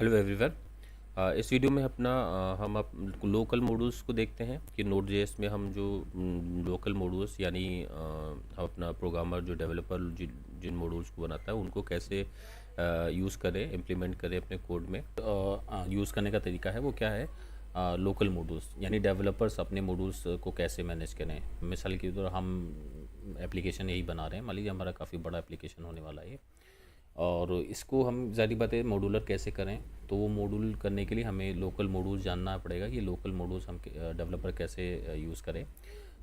Hello everyone. इस video में हम लोकल मॉड्यूल्स को देखते हैं कि नोड जेएस में हम जो लोकल मॉड्यूल्स यानी हम अपना प्रोग्रामर जो डेवलपर जिन मॉड्यूल्स को बनाता है उनको कैसे यूज़ करें, इम्प्लीमेंट करें अपने कोड में। यूज़ करने का तरीका है वो क्या है, लोकल मॉड्यूल्स यानी डेवलपर्स अपने मॉड्यूल्स को कैसे मैनेज करें। मिसाल के तौर हम एप्लीकेशन यही बना रहे हैं, मान लीजिए हमारा काफ़ी बड़ा एप्लीकेशन होने वाला है और इसको हम ज़ाहिर बात है मॉड्यूलर कैसे करें। तो वो मॉड्यूल करने के लिए हमें लोकल मॉड्यूल जानना पड़ेगा कि लोकल मॉड्यूल्स हम डेवलपर कैसे यूज़ करें।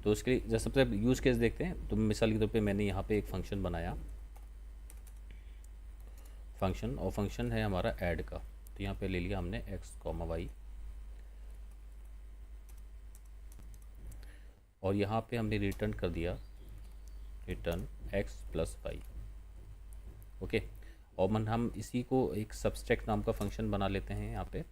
तो उसके लिए जैसे सबसे यूज़ केस देखते हैं। तो मिसाल के तौर पे मैंने यहाँ पे एक फ़ंक्शन बनाया, फंक्शन, और फंक्शन है हमारा ऐड का। तो यहाँ पे ले लिया हमने x, y और यहाँ पे हमने रिटर्न कर दिया रिटर्न x+y। ओके, और हम इसी को एक सब्सट्रैक्ट नाम का फंक्शन बना लेते हैं यहाँ पे।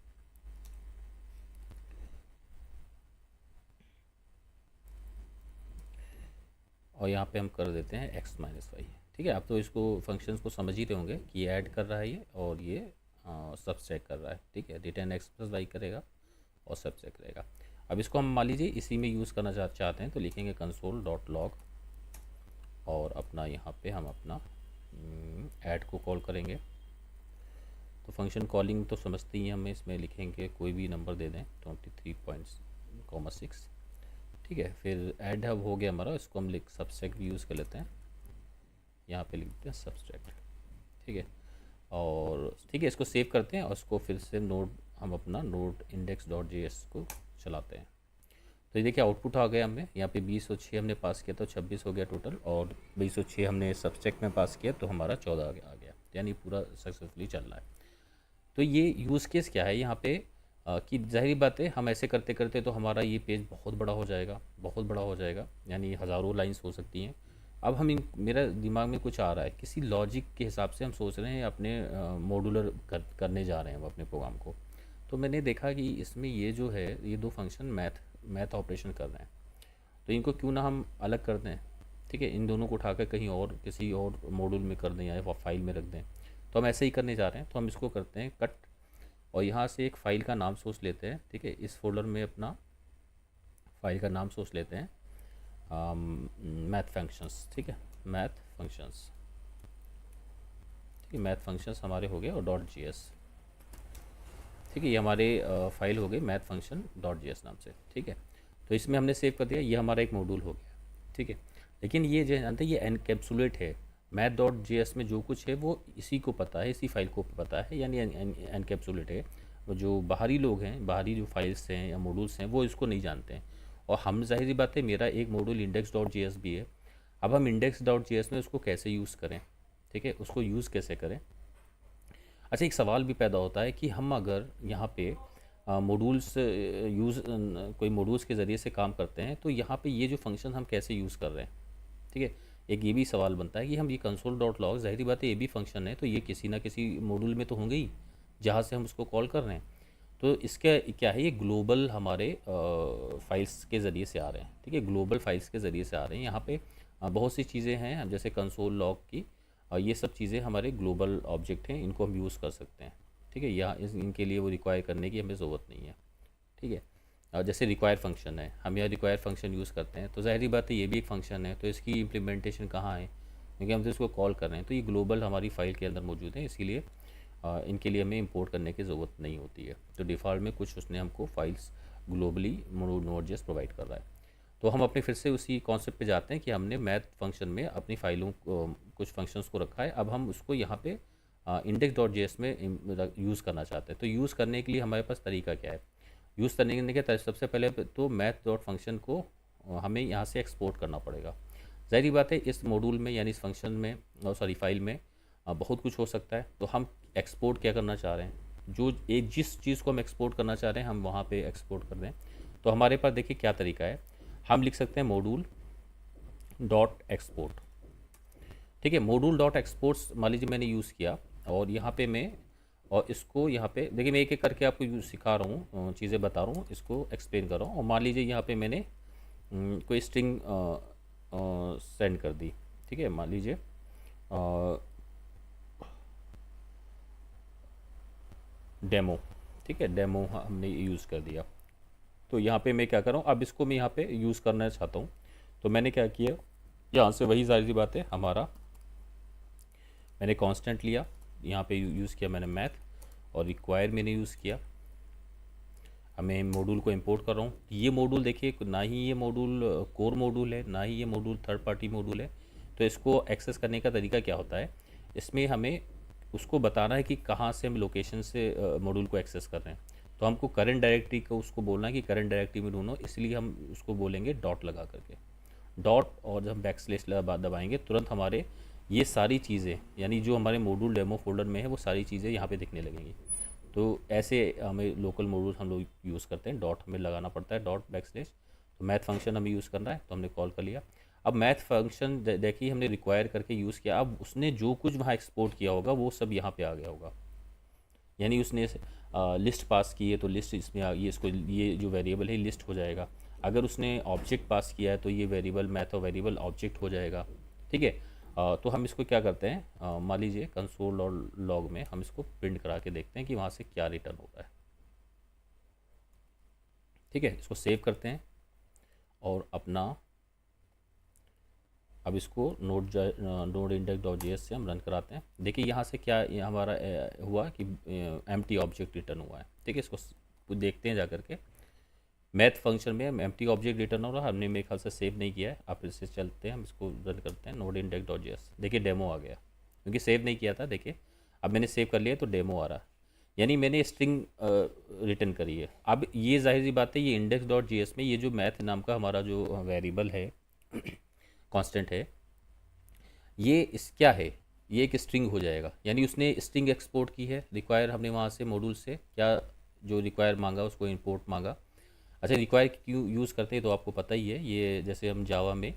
और यहाँ पे हम कर देते हैं x-y। ठीक है, आप तो इसको फंक्शंस को समझ ही रहे होंगे कि ये ऐड कर रहा है ये और ये सब्सट्रैक्ट कर रहा है। ठीक है, रिटर्न x+y करेगा और सब्सट्रैक्ट करेगा। अब इसको हम मान लीजिए इसी में यूज़ करना चाहते हैं तो लिखेंगे console.log और अपना यहाँ पे हम अपना ऐड को कॉल करेंगे। तो फंक्शन कॉलिंग तो समझते ही हैं, हमें इसमें लिखेंगे कोई भी नंबर दे दें 23.6। ठीक है, फिर ऐड अब हो गया हमारा। इसको हम सब्सट्रैक्ट भी यूज़ कर लेते हैं, यहाँ पे लिखते हैं सब्सट्रैक्ट। ठीक है, और ठीक है इसको सेव करते हैं और इसको फिर से हम अपना नोड index.js को चलाते हैं। तो ये देखिए आउटपुट आ गया हमें यहाँ पे 20 और 6 हमने पास किया तो 26 हो गया टोटल, और 20 और 6 हमने सब्सट्रैक्ट में पास किया तो हमारा 14 आ गया, यानी पूरा सक्सेसफुली चल रहा है। तो ये यूज़ केस क्या है यहाँ पे, कि ज़ाहिर बात है हम ऐसे करते करते तो हमारा ये पेज बहुत बड़ा हो जाएगा, बहुत बड़ा हो जाएगा, यानी हज़ारों लाइंस हो सकती हैं। अब मेरा दिमाग में कुछ आ रहा है, किसी लॉजिक के हिसाब से हम सोच रहे हैं अपने मॉड्यूलर करने जा रहे हैं हम अपने प्रोग्राम को। तो मैंने देखा कि इसमें ये जो है ये दो फंक्शन मैथ ऑपरेशन कर रहे हैं, तो इनको क्यों ना हम अलग कर दें। ठीक है, इन दोनों को उठाकर कहीं और किसी और मॉड्यूल में कर दें या फाइल में रख दें। तो हम ऐसे ही करने जा रहे हैं, तो हम इसको करते हैं कट और यहाँ से एक फ़ाइल का नाम सोच लेते हैं। ठीक है, इस फोल्डर में अपना फाइल का नाम सोच लेते हैं मैथ फंक्शंस। ठीक है, मैथ फंक्शंस। ठीक है, मैथ फंक्शंस हमारे हो गए और .js। ठीक है, ये हमारे फाइल हो गई मैथ फंक्शन .js नाम से। ठीक है, तो इसमें हमने सेव कर दिया, ये हमारा एक मॉड्यूल हो गया। ठीक है, लेकिन ये जो जानते हैं ये एनकैप्सुलेट है। मैथ.js में जो कुछ है वो इसी को पता है, इसी फाइल को पता है, यानी एनकैप्सुलेट है। वो जो बाहरी लोग हैं, बाहरी जो फाइल्स हैं या मॉड्यूल्स हैं वो इसको नहीं जानते हैं। और हम जाहिर बात है मेरा एक मॉड्यूल index.js भी है। अब हम index.js में उसको कैसे यूज़ करें, ठीक है, उसको यूज़ कैसे करें। अच्छा, एक सवाल भी पैदा होता है कि हम अगर यहाँ पे मॉड्यूल्स कोई मॉड्यूल्स के ज़रिए से काम करते हैं तो यहाँ पे ये जो फंक्शन हम कैसे यूज़ कर रहे हैं। ठीक है, एक ये भी सवाल बनता है कि हम ये console.log, ज़ाहिर बात है ये भी फंक्शन है तो ये किसी ना किसी मॉड्यूल में तो होंगे ही जहाँ से हम उसको कॉल कर रहे हैं। तो इसका क्या है, ये ग्लोबल हमारे फाइल्स के ज़रिए से आ रहे हैं। ठीक है, ग्लोबल फाइल्स के ज़रिए से आ रहे हैं। यहाँ पे बहुत सी चीज़ें हैं जैसे कंसोल लॉग की, ये सब चीज़ें हमारे ग्लोबल ऑब्जेक्ट हैं, इनको हम यूज़ कर सकते हैं। ठीक है, यहाँ इनके लिए वो रिक्वायर करने की हमें ज़रूरत नहीं है। ठीक है, जैसे रिक्वायर फंक्शन है, हम यहाँ रिक्वायर फंक्शन यूज़ करते हैं तो ज़ाहिर बात है ये भी एक फ़ंक्शन है, तो इसकी इम्प्लीमेंटेशन कहाँ है, क्योंकि हम तो इसको कॉल कर रहे हैं। तो ये ग्लोबल हमारी फ़ाइल के अंदर मौजूद है, इसीलिए इनके लिए हमें इंपोर्ट करने की ज़रूरत नहीं होती है। तो डिफ़ॉल्ट में कुछ उसने हमको फाइल्स ग्लोबली नोड.js प्रोवाइड कर रहा है। तो हम अपने फिर से उसी कॉन्सेप्ट पे जाते हैं कि हमने मैथ फंक्शन में अपनी फाइलों को, कुछ फंक्शंस को रखा है। अब हम उसको यहाँ पे index.js में यूज़ करना चाहते हैं। तो यूज़ करने के लिए हमारे पास तरीका क्या है, यूज़ करने के सबसे पहले तो मैथ डॉट फंक्शन को हमें यहाँ से एक्सपोर्ट करना पड़ेगा। ज़ाहिर बात है इस मॉड्यूल में यानी इस फंक्शन में, सॉरी फाइल में बहुत कुछ हो सकता है। तो हम एक्सपोर्ट क्या करना चाह रहे हैं, जो एक जिस चीज़ को हम एक्सपोर्ट करना चाह रहे हैं हम वहाँ पे एक्सपोर्ट कर दें। तो हमारे पास देखिए क्या तरीका है, हम लिख सकते हैं मॉड्यूल डॉट एक्सपोर्ट। ठीक है, मॉड्यूल डॉट एक्सपोर्ट्स मान लीजिए मैंने यूज़ किया और यहाँ पे मैं, और इसको यहाँ पे देखिए मैं एक एक करके आपको सिखा रहा हूँ, चीज़ें बता रहा हूँ, इसको एक्सप्लेन कर रहा हूँ। और मान लीजिए यहाँ पे मैंने कोई स्ट्रिंग सेंड कर दी। ठीक है, मान लीजिए डेमो। ठीक है, डेमो हमने यूज़ कर दिया। तो यहाँ पे मैं क्या कर रहा हूँ, अब इसको मैं यहाँ पे यूज़ करना चाहता हूँ। तो मैंने क्या किया, यहाँ से वही सारी बात है हमारा, मैंने कांस्टेंट लिया, यहाँ पे यूज़ किया मैंने मैथ, और रिक्वायर मैंने यूज़ किया। अब मैं मॉड्यूल को इंपोर्ट कर रहा हूँ। ये मॉड्यूल देखिए, ना ही ये मॉड्यूल कोर मॉड्यूल है, ना ही ये मॉड्यूल थर्ड पार्टी मॉड्यूल है। तो इसको एक्सेस करने का तरीका क्या होता है, इसमें हमें उसको बताना है कि कहाँ से हम लोकेशन से मॉड्यूल को एक्सेस कर रहे हैं। तो हमको करंट डायरेक्टरी को उसको बोलना है कि करंट डायरेक्टरी में ढूंढो, इसलिए हम उसको बोलेंगे डॉट लगा करके, डॉट, और जब हम बैक स्लैश दबाएंगे तुरंत हमारे ये सारी चीज़ें, यानी जो हमारे मॉड्यूल डेमो फोल्डर में है वो सारी चीज़ें यहाँ पे दिखने लगेंगी। तो ऐसे हमें लोकल मॉड्यूल हम लोग यूज़ करते हैं, डॉट हमें लगाना पड़ता है, डॉट बैक स्लैश। तो मैथ फंक्शन हमें यूज़ करना है, तो हमने कॉल कर लिया। अब मैथ फंक्शन देखिए हमने रिक्वायर करके यूज़ किया, अब उसने जो कुछ वहाँ एक्सपोर्ट किया होगा वो सब यहाँ पे आ गया होगा। यानी उसने लिस्ट पास की है तो लिस्ट इसमें आ गई, इसको ये जो वेरिएबल है लिस्ट हो जाएगा। अगर उसने ऑब्जेक्ट पास किया है तो ये वेरिएबल मैथ और वेरिएबल ऑब्जेक्ट हो जाएगा। ठीक है, तो हम इसको क्या करते हैं, मान लीजिए कंसोल और लॉग में हम इसको प्रिंट करा के देखते हैं कि वहाँ से क्या रिटर्न होता है। ठीक है, इसको सेव करते हैं और अपना, अब इसको नोड इंडेक्स डॉट जे से हम रन कराते हैं। देखिए यहाँ से क्या ये हमारा हुआ कि एम्प्टी ऑब्जेक्ट रिटर्न हुआ है। ठीक है, इसको देखते हैं जा करके, मैथ फंक्शन में हम एम्प्टी ऑब्जेक्ट रिटर्न हो रहा है, हमने मेरे ख्याल से सेव नहीं किया है। आप इससे चलते हैं, हम इसको रन करते हैं, नोड इंडेक्स डॉट जे, देखिए डेमो आ गया, क्योंकि सेव नहीं किया था। देखिए अब मैंने सेव कर लिया तो डेमो आ रहा है, यानी मैंने स्ट्रिंग रिटर्न करी है। अब ये जाहिर सी बात है, ये इंडेक्स डॉट जी में ये जो मैथ नाम का हमारा जो वेरिएबल है कांस्टेंट है, ये इस क्या है, ये एक स्ट्रिंग हो जाएगा। यानी उसने स्ट्रिंग एक्सपोर्ट की है, रिक्वायर हमने वहाँ से मॉड्यूल से क्या जो रिक्वायर मांगा उसको इंपोर्ट मांगा। अच्छा, रिक्वायर क्यों यूज़ करते हैं तो आपको पता ही है, ये जैसे हम जावा में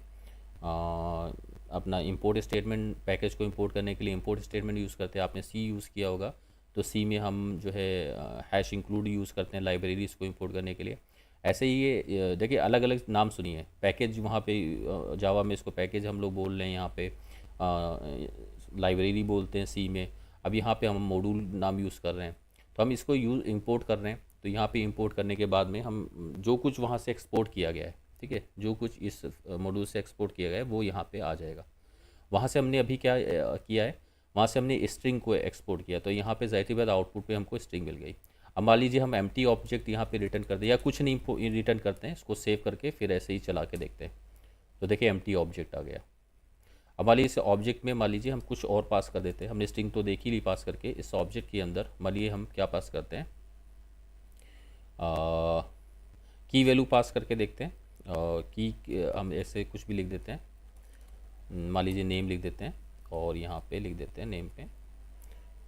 अपना इंपोर्ट स्टेटमेंट, पैकेज को इंपोर्ट करने के लिए इंपोर्ट स्टेटमेंट यूज़ करते हैं। आपने सी यूज़ किया होगा, तो सी में हम जो है हैश इंक्लूड यूज़ करते हैं लाइब्रेरीज को इंपोर्ट करने के लिए। ऐसे ही ये देखिए अलग अलग नाम सुनिए, पैकेज वहाँ पे जावा में इसको पैकेज हम लोग बोल रहे हैं, यहाँ पे लाइब्रेरी बोलते हैं सी में। अब यहाँ पे हम मॉड्यूल नाम यूज़ कर रहे हैं, तो हम इसको इंपोर्ट कर रहे हैं। तो यहाँ पे इंपोर्ट करने के बाद में हम जो कुछ वहाँ से एक्सपोर्ट किया गया है, ठीक है, जो कुछ इस मॉड्यूल से एक्सपोर्ट किया गया है वो यहाँ पे आ जाएगा। वहाँ से हमने अभी क्या किया है, वहाँ से हमने स्ट्रिंग को एक्सपोर्ट किया, तो यहाँ पे ज़ाहिर सी बात आउटपुट पे हमको स्ट्रिंग मिल गई। अब मान लीजिए हम एम्प्टी ऑब्जेक्ट यहाँ पे रिटर्न कर दें या कुछ नहीं रिटर्न करते हैं, इसको सेव करके फिर ऐसे ही चला के देखते हैं। तो देखिए एम्प्टी ऑब्जेक्ट आ गया। अब मान लीजिए इस ऑब्जेक्ट में मान लीजिए हम कुछ और पास कर देते हैं, हमने स्ट्रिंग तो देख ही ली पास करके। इस ऑब्जेक्ट के अंदर मान लीजिए हम क्या पास करते हैं, की वैल्यू पास करके देखते हैं। की हम ऐसे कुछ भी लिख देते हैं, मान लीजिए नेम लिख देते हैं, और यहाँ पे लिख देते हैं नेम पे,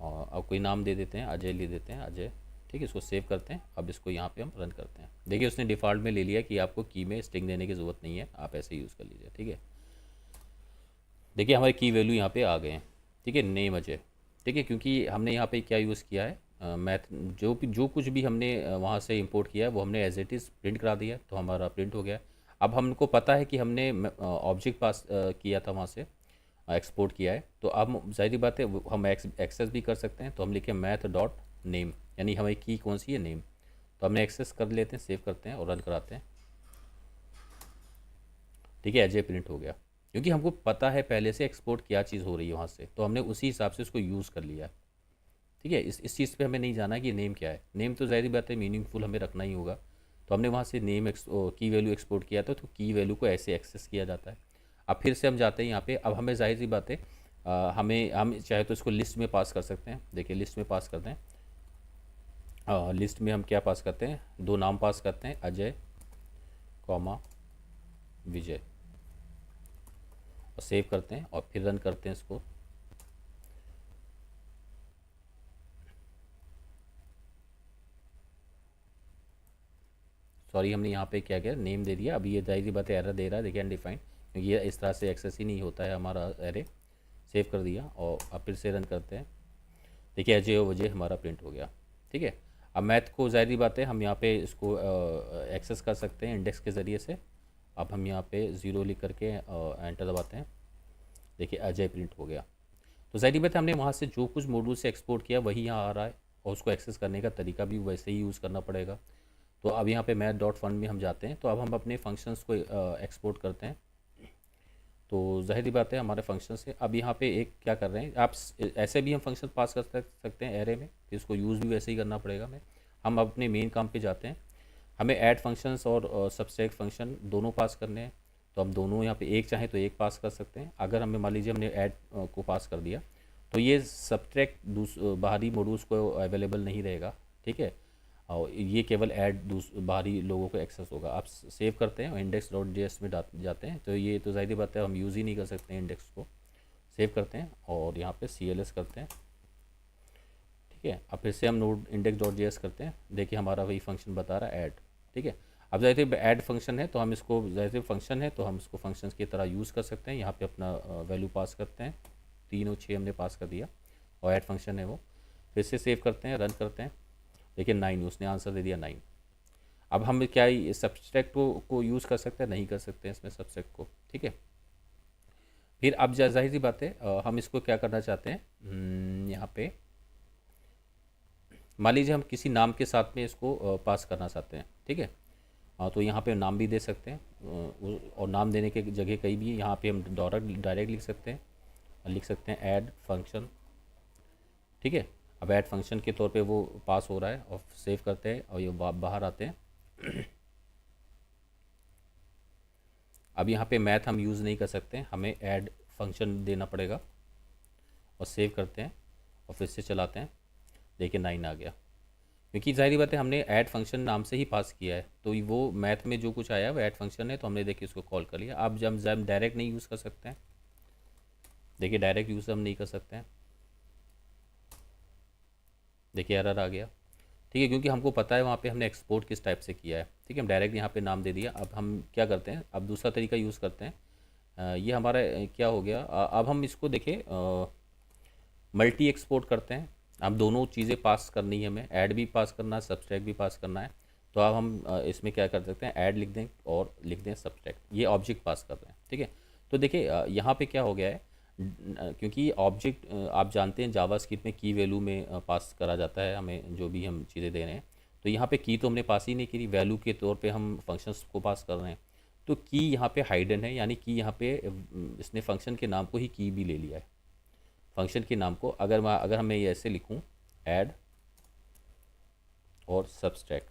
और अब कोई नाम दे देते हैं, अजय लिख देते हैं, अजय। ठीक है, इसको सेव करते हैं। अब इसको यहाँ पे हम रन करते हैं। देखिए उसने डिफ़ॉल्ट में ले लिया कि आपको की में स्ट्रिंग देने की ज़रूरत नहीं है, आप ऐसे यूज़ कर लीजिए। ठीक है, देखिए हमारे की वैल्यू यहाँ पे आ गए हैं। ठीक है, नेम अजय। ठीक है, क्योंकि हमने यहाँ पे क्या यूज़ किया है, मैथ जो कुछ भी हमने वहाँ से इंपोर्ट किया है वो हमने एज इट इज़ प्रिंट करा दिया, तो हमारा प्रिंट हो गया। अब हमको पता है कि हमने ऑब्जेक्ट पास किया था वहाँ से, एक्सपोर्ट किया है, तो अब ज़ाहिर बात है हम एक्सेस भी कर सकते हैं। तो हम लिखें मैथ डॉट नेम, यानी हमारी की कौन सी है, नेम। तो हमने एक्सेस कर लेते हैं, सेव करते हैं और रन कराते हैं। ठीक है, अजय प्रिंट हो गया, क्योंकि हमको पता है पहले से एक्सपोर्ट क्या चीज़ हो रही है वहाँ से, तो हमने उसी हिसाब से उसको यूज़ कर लिया। ठीक है, इस चीज़ पे हमें नहीं जाना कि नेम क्या है। नेम तो ज़ाहिर बात है मीनिंगफुल हमें रखना ही होगा, तो हमने वहाँ से नेम की वैल्यू एक्सपोर्ट किया था, तो की वैल्यू को ऐसे एक्सेस किया जाता है। अब फिर से हम जाते हैं यहाँ पे, अब हमें ज़ाहिर सी बात है हम चाहे तो इसको लिस्ट में पास कर सकते हैं। देखिए लिस्ट में पास करते हैं, लिस्ट में हम क्या पास करते हैं, दो नाम पास करते हैं, अजय कॉमा विजय, और सेव करते हैं और फिर रन करते हैं इसको। सॉरी, हमने यहाँ पे क्या किया, नेम दे दिया। अभी ये जाहिर सी बात है एरर दे रहा है, देखिए अनडिफाइंड, क्योंकि ये इस तरह से एक्सेस ही नहीं होता है हमारा एरे। सेव कर दिया और अब फिर से रन करते हैं। देखिए अजय और वजय हमारा प्रिंट हो गया। ठीक है, अब मैथ को ज़ाहिर सी बात है हम यहाँ पे इसको एक्सेस कर सकते हैं इंडेक्स के ज़रिए से। अब हम यहाँ पे 0 लिख करके एंटर दबाते हैं। देखिए अजय प्रिंट हो गया। तो ज़ाहिर बात है हमने वहाँ से जो कुछ मॉड्यूल से एक्सपोर्ट किया वही यहाँ आ रहा है। और उसको एक्सेस करने का तरीका भी वैसे ही यूज़ करना पड़ेगा। तो अब यहाँ पे मैथ डॉट फन में हम जाते हैं, तो अब हम अपने फंक्शंस को एक्सपोर्ट करते हैं। तो ज़ाहिर सी बात है हमारे फंक्शन से अब यहाँ पे एक क्या कर रहे हैं आप ऐसे भी हम फंक्शन पास कर सकते हैं एरे में, फिर इसको यूज़ भी वैसे ही करना पड़ेगा। हम अपने मेन काम पे जाते हैं। हमें ऐड फंक्शंस और सबट्रैक्ट फंक्शन दोनों पास करने हैं, तो हम दोनों यहाँ पे एक चाहें तो एक पास कर सकते हैं। अगर हमें मान लीजिए हमने ऐड को पास कर दिया तो ये सबट्रैक्ट बाहरी मॉड्यूल्स को अवेलेबल नहीं रहेगा, ठीक है। और ये केवल ऐड बाहरी लोगों को एक्सेस होगा। आप सेव करते हैं और इंडेक्स डॉट जे एस में जाते हैं, तो ये तो ज़ाहिर बात है हम यूज़ ही नहीं कर सकते हैं इंडेक्स को। सेव करते हैं और यहाँ पे CLS करते हैं, ठीक है। अब फिर से हम node index dot J S करते हैं, देखिए हमारा वही फंक्शन बता रहा है ऐड, ठीक है। अब ज़ाहिर सी ऐड फंक्शन है तो हम इसको ज़ाहिर सी फंक्शन है तो हम इसको फंक्शंस की तरह यूज़ कर सकते हैं। यहाँ पे अपना वैल्यू पास करते हैं, 3 और 6 हमने पास कर दिया और ऐड फंक्शन है वो। फिर से सेव करते हैं, रन करते हैं, देखिए 9, उसने आंसर दे दिया 9। अब हम क्या सबट्रैक्ट को यूज़ कर सकते हैं, नहीं कर सकते हैं इसमें सबट्रैक्ट को, ठीक है। फिर अब जाहिर सी बात है हम इसको क्या करना चाहते हैं, यहाँ पे मान लीजिए हम किसी नाम के साथ में इसको पास करना चाहते हैं, ठीक है। तो यहाँ पे नाम भी दे सकते हैं और नाम देने के जगह कहीं भी यहाँ पे हम डायरेक्ट लिख सकते हैं, लिख सकते हैं ऐड फंक्शन, ठीक है। अब ऐड फंक्शन के तौर पे वो पास हो रहा है और सेव करते हैं और ये बाहर आते हैं। अब यहाँ पे मैथ हम यूज़ नहीं कर सकते, हमें ऐड फंक्शन देना पड़ेगा और सेव करते हैं और फिर से चलाते हैं, देखिए 9 आ गया, क्योंकि ज़ाहिर बात है हमने ऐड फंक्शन नाम से ही पास किया है, तो वो मैथ में जो कुछ आया वो ऐड फंक्शन है, तो हमने देखिए उसको कॉल कर लिया। अब जब डायरेक्ट नहीं यूज़ कर सकते हैं, देखिए डायरेक्ट यूज़ हम नहीं कर सकते हैं, देखिए एरर आ गया, ठीक है, क्योंकि हमको पता है वहाँ पे हमने एक्सपोर्ट किस टाइप से किया है, ठीक है। हम डायरेक्ट यहाँ पे नाम दे दिया। अब हम क्या करते हैं, अब दूसरा तरीका यूज़ करते हैं। ये हमारा क्या हो गया, अब हम इसको देखें मल्टी एक्सपोर्ट करते हैं। अब दोनों चीज़ें पास करनी है, हमें ऐड भी पास करना है, सबट्रैक्ट भी पास करना है। तो अब हम इसमें क्या कर सकते हैं, ऐड लिख दें और लिख दें सबट्रैक्ट, ये ऑब्जेक्ट पास कर रहे हैं, ठीक है। तो देखिए यहाँ पे क्या हो गया है, क्योंकि ऑब्जेक्ट आप जानते हैं जावास्क्रिप्ट में की वैल्यू में पास करा जाता है हमें जो भी हम चीज़ें दे रहे हैं। तो यहाँ पे की तो हमने पास ही नहीं करी, वैल्यू के तौर पे हम फंक्शंस को पास कर रहे हैं। तो की यहाँ पे हाइडन है, यानी कि यहाँ पे इसने फंक्शन के नाम को ही की भी ले लिया है। फंक्शन के नाम को अगर मैं ये ऐसे लिखूँ ऐड और सबट्रैक्ट,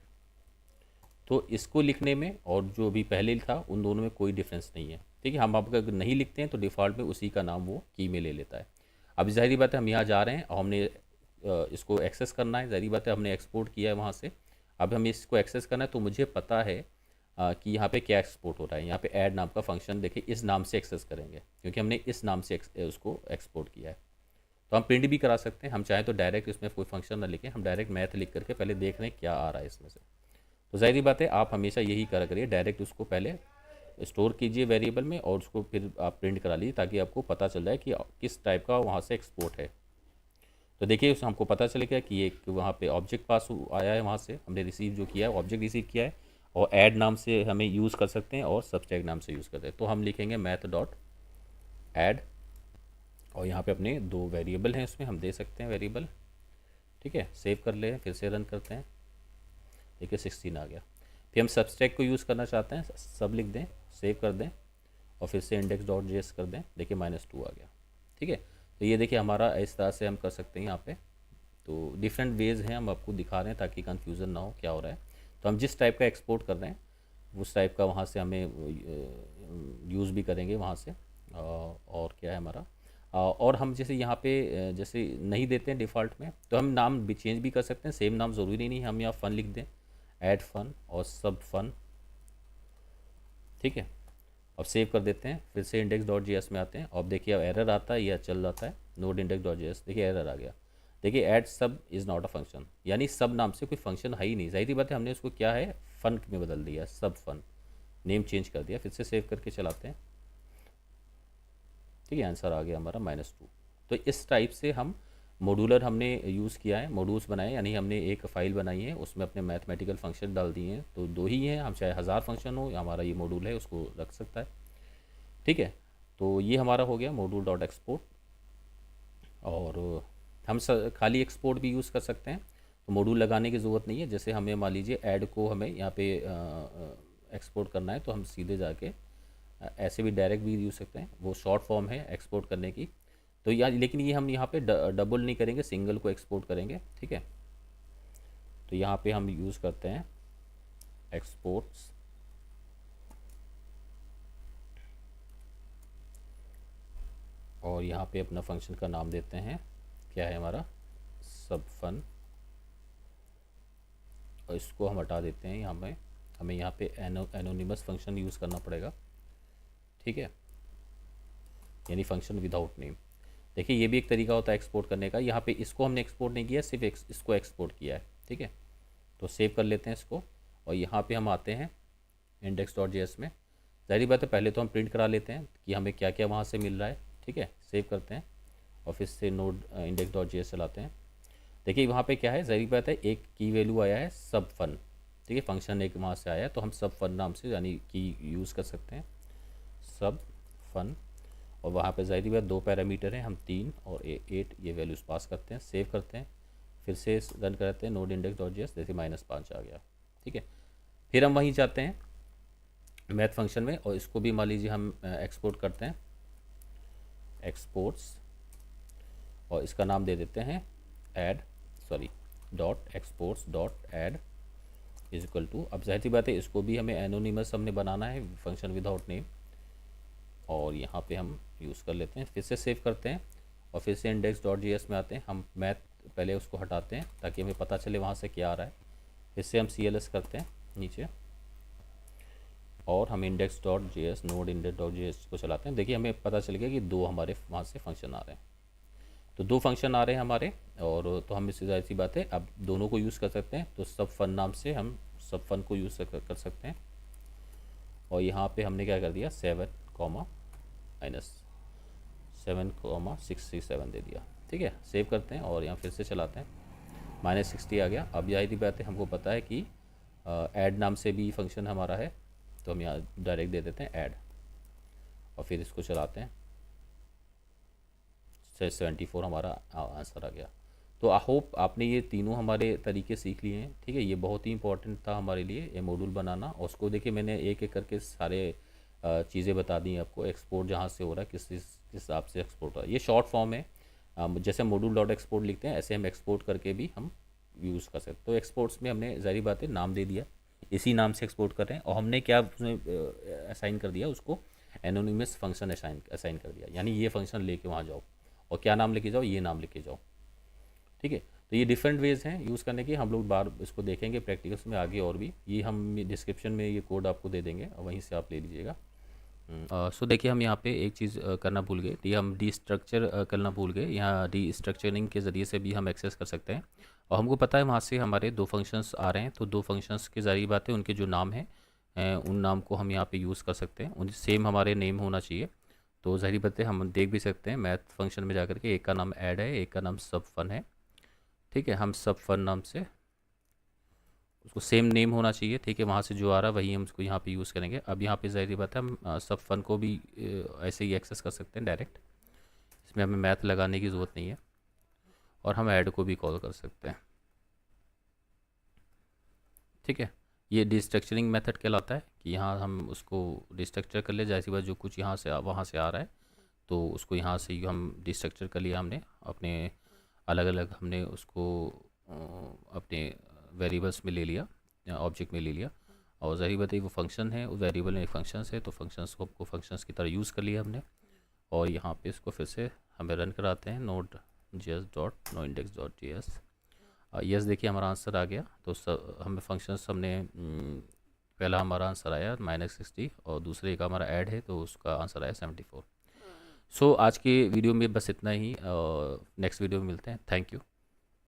तो इसको लिखने में और जो भी पहले था उन दोनों में कोई डिफरेंस नहीं है, ठीक है। हम अब अगर नहीं लिखते हैं तो डिफ़ॉल्ट में उसी का नाम वो की में ले लेता है। अब ज़ाहिर बात है हम यहाँ जा रहे हैं और हमने इसको एक्सेस करना है, ज़ाहिर बात है हमने एक्सपोर्ट किया है वहाँ से। अब हमें इसको एक्सेस करना है, तो मुझे पता है कि यहाँ पे क्या एक्सपोर्ट हो रहा है। यहाँ पे ऐड नाम का फंक्शन देखिए इस नाम से एक्सेस करेंगे, क्योंकि हमने इस नाम से उसको एक्सपोर्ट किया है। तो हम प्रिंट भी करा सकते हैं, हम चाहें तो डायरेक्ट इसमें कोई फंक्शन ना लिखें, हम डायरेक्ट मैथ लिख करके पहले देख रहे हैं क्या आ रहा है इसमें से। तो ज़ाहिर बात है आप हमेशा यही करा करिए, डायरेक्ट उसको पहले स्टोर कीजिए वेरिएबल में और उसको फिर आप प्रिंट करा लीजिए, ताकि आपको पता चल जाए कि किस टाइप का वहाँ से एक्सपोर्ट है। तो देखिए उस हमको पता चलेगा कि एक वहाँ पे ऑब्जेक्ट पास आया है, वहाँ से हमने रिसीव जो किया है ऑब्जेक्ट रिसीव किया है, और ऐड नाम से हमें यूज़ कर सकते हैं और सबट्रैक्ट नाम से यूज़ करते हैं। तो हम लिखेंगे मैथ डॉट ऐड और यहाँ पे अपने 2 वेरिएबल हैं, इसमें हम दे सकते हैं वेरिएबल, ठीक है। सेव कर ले, फिर से रन करते हैं, देखिए 16 आ गया। फिर हम सबट्रैक्ट को यूज़ करना चाहते हैं, सब लिख दें, सेव कर दें और फिर से इंडेक्स डॉट जेएस कर दें, देखिए -2 आ गया, ठीक है। तो ये देखिए हमारा इस तरह से हम कर सकते हैं यहाँ पे। तो डिफरेंट वेज़ हैं, हम आपको दिखा रहे हैं ताकि कन्फ्यूज़न ना हो क्या हो रहा है। तो हम जिस टाइप का एक्सपोर्ट कर रहे हैं उस टाइप का वहाँ से हमें यूज़ भी करेंगे वहाँ से। और क्या है हमारा, और हम जैसे यहाँ पे जैसे नहीं देते हैं डिफ़ॉल्ट में, तो हम नाम भी चेंज भी कर सकते हैं, सेम नाम ज़रूरी नहीं हम यहाँ फ़न लिख दें, ऐड फन और सब फन, ठीक है। अब सेव कर देते हैं, फिर से इंडेक्स डॉट जेएस में आते हैं और देखिए अब एरर आता है, यह चल जाता है नोड इंडेक्स डॉट जेएस, देखिए एरर आ गया। देखिए ऐड सब इज़ नॉट अ फंक्शन, यानी सब नाम से कोई फंक्शन है ही नहीं। ज़ाहिर बात है हमने उसको क्या है फ़न में बदल दिया, सब फन नेम चेंज कर दिया। फिर से सेव करके चलाते हैं, ठीक है, आंसर आ गया हमारा -2। तो इस टाइप से हम मॉड्यूलर हमने यूज़ किया है, मॉड्यूल्स बनाए, यानी हमने एक फ़ाइल बनाई है, उसमें अपने मैथमेटिकल फंक्शन डाल दिए हैं। तो 2 ही हैं, हम चाहे 1000 फंक्शन हो या हमारा ये मॉड्यूल है उसको रख सकता है, ठीक है। तो ये हमारा हो गया मॉड्यूल डॉट एक्सपोर्ट। और हम खाली एक्सपोर्ट भी यूज़ कर सकते हैं, तो मॉड्यूल लगाने की ज़रूरत नहीं है। जैसे हमें मान लीजिए ऐड को हमें यहाँ पे एक्सपोर्ट करना है, तो हम सीधे जाके ऐसे भी डायरेक्ट भी यूज़ सकते हैं, वो शॉर्ट फॉर्म है एक्सपोर्ट करने की। तो यहाँ लेकिन ये हम यहाँ पे डबल नहीं करेंगे, सिंगल को एक्सपोर्ट करेंगे, ठीक है। तो यहाँ पे हम यूज़ करते हैं एक्सपोर्ट्स, और यहाँ पे अपना फंक्शन का नाम देते हैं, क्या है हमारा, सब फन। और इसको हम हटा देते हैं, यहाँ पे हमें यहाँ पे एनोनिमस फंक्शन यूज़ करना पड़ेगा, ठीक है, यानी फंक्शन विदाउट नेम। देखिए ये भी एक तरीका होता है एक्सपोर्ट करने का। यहाँ पे इसको हमने एक्सपोर्ट नहीं किया, सिर्फ इसको एक्सपोर्ट किया है, ठीक है। तो सेव कर लेते हैं इसको, और यहाँ पे हम आते हैं index.js में। ज़ाहिर बात है पहले तो हम प्रिंट करा लेते हैं कि हमें क्या क्या वहाँ से मिल रहा है, ठीक है। सेव करते हैं और फिर से नोड index.js चलाते हैं। देखिए वहाँ पे क्या है, ज़ाहिर बात है एक की वैल्यू आया है सब फन, ठीक है, फंक्शन एक वहाँ से आया है, तो हम सब फन नाम से यानी की यूज़ कर सकते हैं, सब फन। और वहाँ पे ज़ाहिर बात 2 पैरामीटर हैं, हम 3 और 8 ये वैल्यूज़ पास करते हैं। सेव करते हैं, फिर से रन करते हैं नोड index.js, जैसे -5 आ गया, ठीक है। फिर हम वहीं जाते हैं मैथ फंक्शन में, और इसको भी मान लीजिए हम एक्सपोर्ट करते हैं, एक्सपोर्ट्स, और इसका नाम दे देते हैं dot exports dot add is equal to. अब जाहिर सी बात है इसको भी हमें एनोनिमस हमने बनाना है, फंक्शन विदाउट नेम, और यहाँ पे हम यूज़ कर लेते हैं। फिर से सेव करते हैं और फिर से index.js में आते हैं। हम मैथ पहले उसको हटाते हैं ताकि हमें पता चले वहाँ से क्या आ रहा है। फिर से हम CLS करते हैं नीचे, और हम index.js नोड index.js को चलाते हैं। देखिए हमें पता चल गया कि 2 हमारे वहाँ से फंक्शन आ रहे हैं, तो 2 फंक्शन आ रहे हैं हमारे, और तो हम इससे ज़ाहिर सी बात है अब दोनों को यूज़ कर सकते हैं। तो सब फन नाम से हम सब फन को यूज़ कर सकते हैं, और यहाँ पे हमने क्या कर दिया, 7,-637 दे दिया, ठीक है। सेव करते हैं और यहाँ फिर से चलाते हैं, -60 आ गया। अब यही बात है, हमको पता है कि ऐड नाम से भी फंक्शन हमारा है, तो हम यहाँ डायरेक्ट दे देते हैं ऐड, और फिर इसको चलाते हैं, 74 हमारा आंसर आ गया। तो आई होप आपने ये तीनों हमारे तरीके सीख लिए हैं, ठीक है। ये बहुत ही इंपॉर्टेंट था हमारे लिए ये मॉड्यूल बनाना, और उसको देखिए मैंने एक एक करके सारे चीज़ें बता दी आपको। एक्सपोर्ट जहाँ से हो रहा है, किस हिसाब से एक्सपोर्ट हो रहा है, ये शॉर्ट फॉर्म है। जैसे मॉड्यूल डॉट एक्सपोर्ट लिखते हैं, ऐसे हम एक्सपोर्ट करके भी हम यूज़ कर सकते। तो एक्सपोर्ट्स में हमने ज़ाहिर बात है नाम दे दिया, इसी नाम से एक्सपोर्ट कर रहे हैं, और हमने क्या उसमें असाइन कर दिया, उसको एनोनिमस फंक्शन असाइन कर दिया, यानी ये फंक्शन लेके वहाँ जाओ और क्या नाम लेके जाओ, ये नाम लेके जाओ, ठीक है। तो ये डिफरेंट वेज़ हैं यूज़ करने के, हम लोग बार इसको देखेंगे प्रैक्टिकल्स में आगे, और भी ये हम डिस्क्रिप्शन में ये कोड आपको दे देंगे, और वहीं से आप ले लीजिएगा। सो देखिए हम यहाँ पे एक चीज़ करना भूल गए, ये हम डीस्ट्रक्चर करना भूल गए। यहाँ डीस्ट्रक्चरिंग के ज़रिए से भी हम एक्सेस कर सकते हैं, और हमको पता है वहाँ से हमारे 2 फंक्शंस आ रहे हैं, तो 2 फंक्शंस के ज़रिए बात है, उनके जो नाम हैं उन नाम को हम यहाँ पे यूज़ कर सकते हैं, उन सेम हमारे नेम होना चाहिए। तो ज़ाहिर बात है हम देख भी सकते हैं मैथ फंक्शन में जाकर के, एक का नाम ऐड है, एक का नाम सब फन है, ठीक है। हम सब फन नाम से, उसको सेम नेम होना चाहिए, ठीक है, वहाँ से जो आ रहा है वही हम उसको यहाँ पे यूज़ करेंगे। अब यहाँ पे ज़ाहिर बात है हम सब फन को भी ऐसे ही एक्सेस कर सकते हैं डायरेक्ट, इसमें हमें मैथ लगाने की ज़रूरत नहीं है, और हम ऐड को भी कॉल कर सकते हैं, ठीक है। ये डिस्ट्रक्चरिंग मेथड कहलाता है कि यहाँ हम उसको डिस्ट्रक्चर कर ले, जैसी बात जो कुछ यहाँ से वहाँ से आ रहा है, तो उसको यहाँ से हम डिस्ट्रक्चर कर लिया हमने, अपने अलग अलग हमने उसको अपने वेरिएबल्स में ले लिया, ऑब्जेक्ट में ले लिया, और ज़ाहिर बात है वो फंक्शन है, उस वेरिएबल में एक फंक्शंस है, तो फंक्शंस को फंक्शंस की तरह यूज़ कर लिया हमने। और यहाँ पे इसको फिर से हमें रन कराते हैं नोड js.noindex.js। यस देखिए हमारा आंसर आ गया। तो हमें फंक्शंस हमने पहला हमारा आंसर आया -60, और दूसरे का हमारा ऐड है, तो उसका आंसर आया 74। सो आज के वीडियो में बस इतना ही, नेक्स्ट वीडियो में मिलते हैं। Thank you.